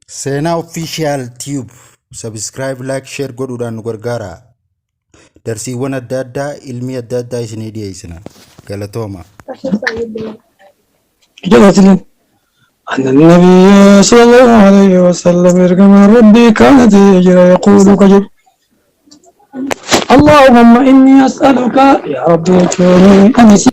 Sena official tube subscribe like share godhuudhaan nu gargaara. Darsiiwwan adda addaa ilmi adda addaa isinii dhiyeessina. Galatooma. جلسنا أن النبي صلى الله عليه وسلم يرجم ربي كانت يجرى يقول كجب اللهم إني أسألك يا ربي كوني أنسي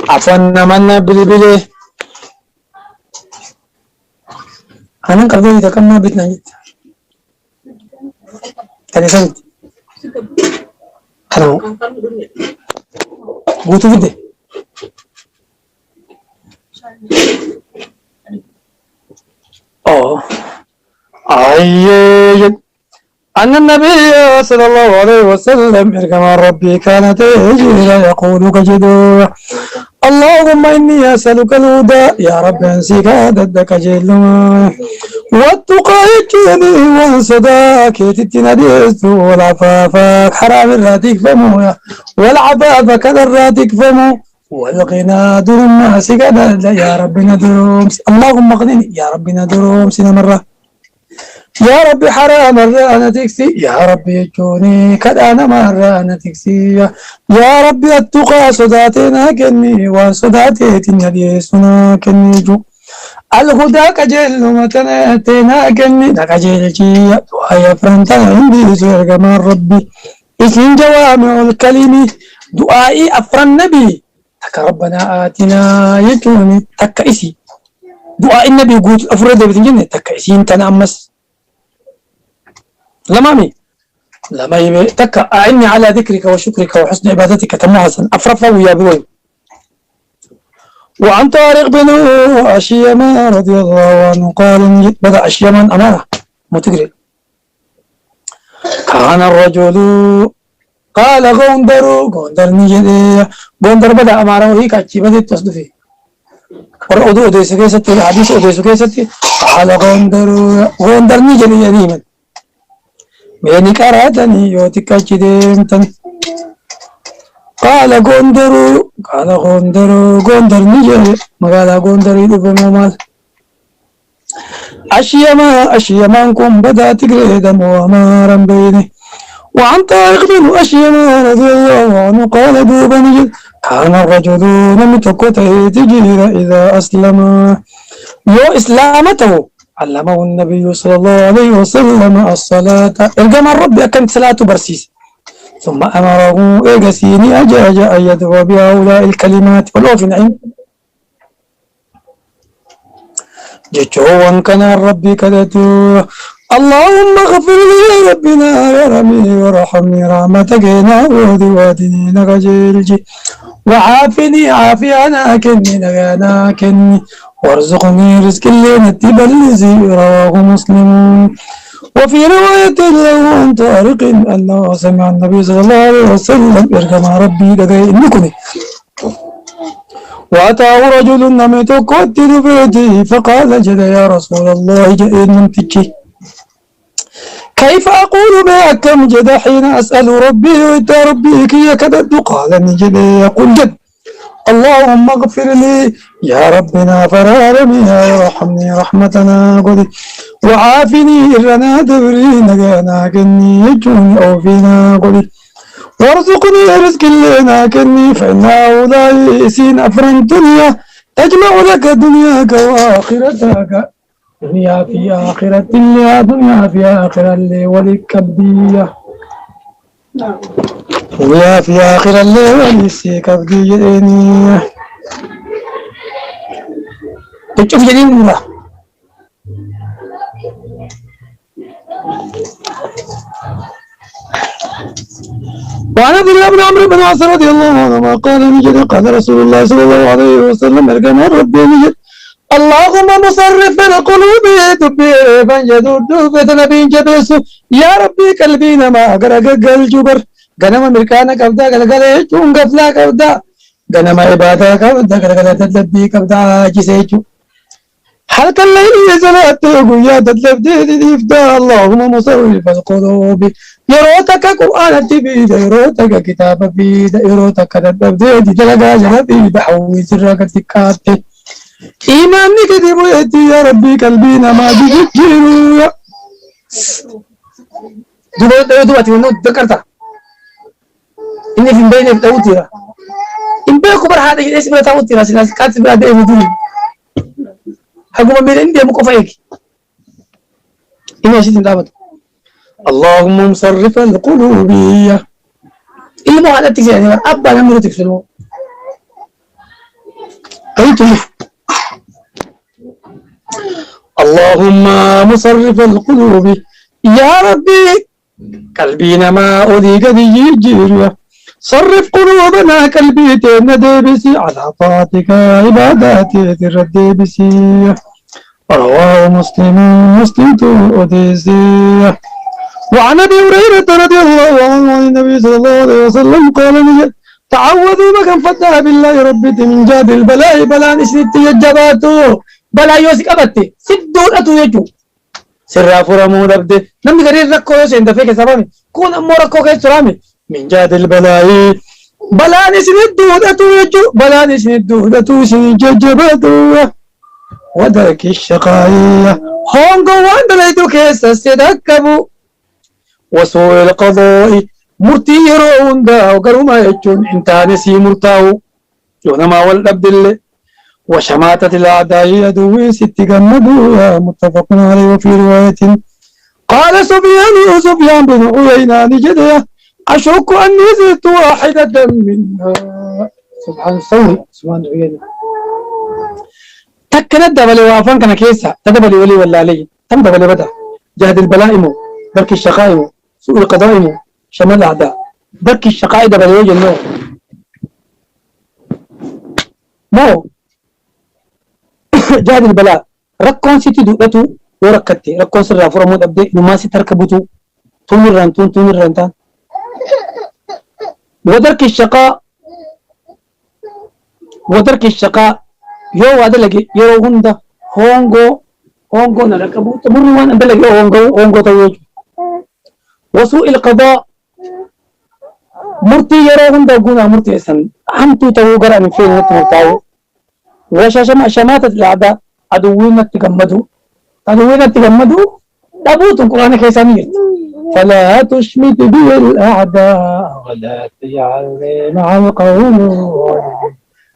عفوا من بلي أنا قبل إذا كان ما بيتنا جد أنا سنت هلو قلت بدي أوه أيه أن النبي صلى الله عليه وسلم يرجم ربي كانت يجري يقول كجدو اللهم إني أسألك الهدى يا رب أنسيك ضدك جلما والتقى يجيني وانصداك تتنديس والعفاف حرام الراتك فمو والعفاف كذا الراتك فمو والغنى درم ماسك يا رب ندروم اللهم اغنني يا رب ندروم سنة مرة يا ربي حرام الرانة تكسي يا ربي يجوني كدانا مرانة تكسي يا ربي التقى صداتنا كني وصداتي تنيسنا كني جو الهدى كجل متناتنا كني نكجل جي دعايا فرنتنا عندي سرق من ربي اسم جوامع الكلمة دعائي أفرن نبي تك ربنا آتنا يجوني تك إسي دعاء النبي قلت أفرد بتنجني تك إسي انتنا أمس لمامي لما يبي تك أعني على ذكرك وشكرك وحسن عبادتك تمهسا أفرفا ويا بوي وعن طارق بن أشيما رضي الله عنه قال بدأ أشيما أمانة متقري كان الرجل قال غوندر نجدي غوندر بدأ أمانة وهي كاتشي بدأ تصدفي ورأودو أديسو كيستي الحديث أديسو كيستي قال غوندر نجدي يديما بيني كراتني يوتك جديمتن قال غوندر نجري مقالا غوندر يدفع ممال أشيما كم بدا تقريد موامارا بيني وعن طارق بن أشيما رضي الله عنه قال دوبا نجد كان الرجل نمتكته تجير إذا أسلم يو إسلامته علمه النبي صلى الله عليه وسلم الصلاة الجمع الرب أكنت صلاة برسيس ثم أمره إيجاسيني أجاج أن يدعو بهؤلاء الكلمات والأوف نعيم جتوان كان الرب كدتو اللهم اغفر لي يا ربنا يا ربي ورحمني رحمتك نعودي وادني نغجلجي وعافني عافيانا كني وارزقني رزق اللي نتبلزي رواه مسلم وفي رواية له عن طارق أنه سمع النبي صلى الله عليه وسلم يرجم ربي لدي إنكني وأتاه رجل نمت قتل بيته فقال جد يا رسول الله جئين منتجي كيف أقول ما كم جد حين أسأل ربي وإنت ربي كي كدد قال نجد يقول جد اللهم اغفر لي يا ربنا فرارني وارحمني رحمتنا قد وعافني إرنا دبري نجانا كني يجوني أو فينا قد وارزقني رزق لنا كني فإن هؤلاء يسين أفرن دنيا تجمع لك دنياك وآخرتك دنيا في آخرة اللي دنيا في آخرة اللي ولك كبدية ويا في آخر الليل يسيك أبديني تشوف جديد الله. وعن عبد الله بن عمرو بن عاص رضي الله عنهما قال نجد قال رسول الله صلى الله عليه وسلم ارجم ربي نجد اللهم مصرف القلوب دبي فانجدود فتنبي جبس يا ربي قلبينا ما غرق الجبر غنم امريكانا قبدا غلغله چون غفلا قبدا غنم عباده قبدا غلغله تدبي قبدا جسيچو حلق الليل يزلات يا تدبدي ديفدا اللهم مصرف القلوب يروتك قرآن تبيد يروتك كتاب بيد يروتك تدبدي دلغا جنبي بحوي سرك تكاتي إيماني كتب يأتي يا ربي قلبينا ما بيجيرو دوباتي ونو ذكرتها إني في بيني في توتيرا إن بيكو برحاد إيش اسمه توتيرا سناس كاتب هذا إيه حكومة من عندي مكوفيك إني أشيد دابت اللهم مصرف القلوب إلي مو هذا تكسي يعني أبا نمرو تكسلو أيتم اللهم مصرف القلوب يا ربي قلبينا ما أولي قد يجير صرف قلوبنا قلبي تندبسي على طاعتك عباداتي تردبسي رواه مسلم تؤديسي وعن ابي هريره رضي الله عنه عن النبي صلى الله عليه وسلم قال نجد تعوذوا مكان فتح بالله ربتي من جاد البلاء بلا نسنت يجباتو بلا يوسك أبتي سدون أتو يجو سرا فرمو دبدي نمي غرير ركو يوسين دفيك سبامي كون أمو ركو كي سرامي من جاد البلاء بلا نسنت أتو يجو بلا نسنت أتو سنججباتو ودرك الشقائية هونغو واندليتو كيس سيدكبو وسوء القضاء مرتي يرون دا وقرما يجون انتاني سي مرتاو يونما والعبد الله وشماتة الأعداء عدوي ست جمدوا متفق عليه وفي رواية قال سفيان بن عيينة نجدة أشك أني زدت واحدة منها سبحان عيينة تكنت دبل وافان كان كيسا تدبل ولي ولا علي تم دبل بدا جهد البلائم برك الشقائم سوء القضائم شمال الأعداء برك الشقائم دبل وجه النور مو جهد البلاء ركون ستي دوتو وركتي ركون سر فرمود أبدي نما ستركبتو توني رانتان ودرك الشقاء يو هذا لقي يو هندا هونغو نركبو تمر وان هذا لقي هونغو تيجو وسوء القضاء مرتي يرو هندا قونا مرتي سن حمتو تو قرأ من فين نتمتاو وشماتة الأعداء عدوين تجمدوا دابوت القرآن كيسانيت فلا تشمت بي الأعداء ولا تجعلني مع القوم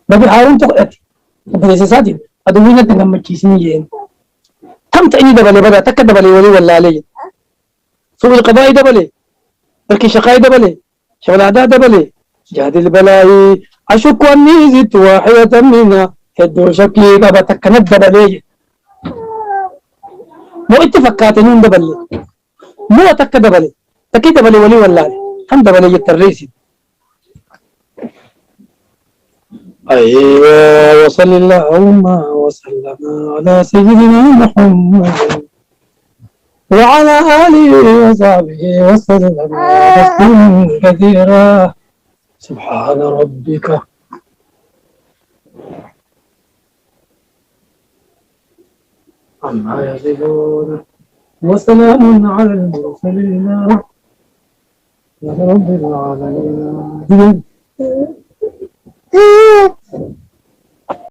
نبي هارون تقلت بليس سادين عدوين تجمد كيسانيين تم تأني دبلي بدا تك دبلي ولي ولا علي سوء القضاء دبلي ترك الشقاء دبلي شغل الأعداء دبلي جهد البلاء أشك أني زدت واحدة منها هدو شكي بابا تكنت دبلي مو اتفقاتنون دبلي مو تك دبلي تكي دبلي ولي ولا هم دبلي التريسي أيوة وصل اللهم وسلم على سيدنا محمد وعلى آله وصحبه وسلم تسليما كثيرا سبحان ربك عما يصفون وسلام على المرسلين رب العالمين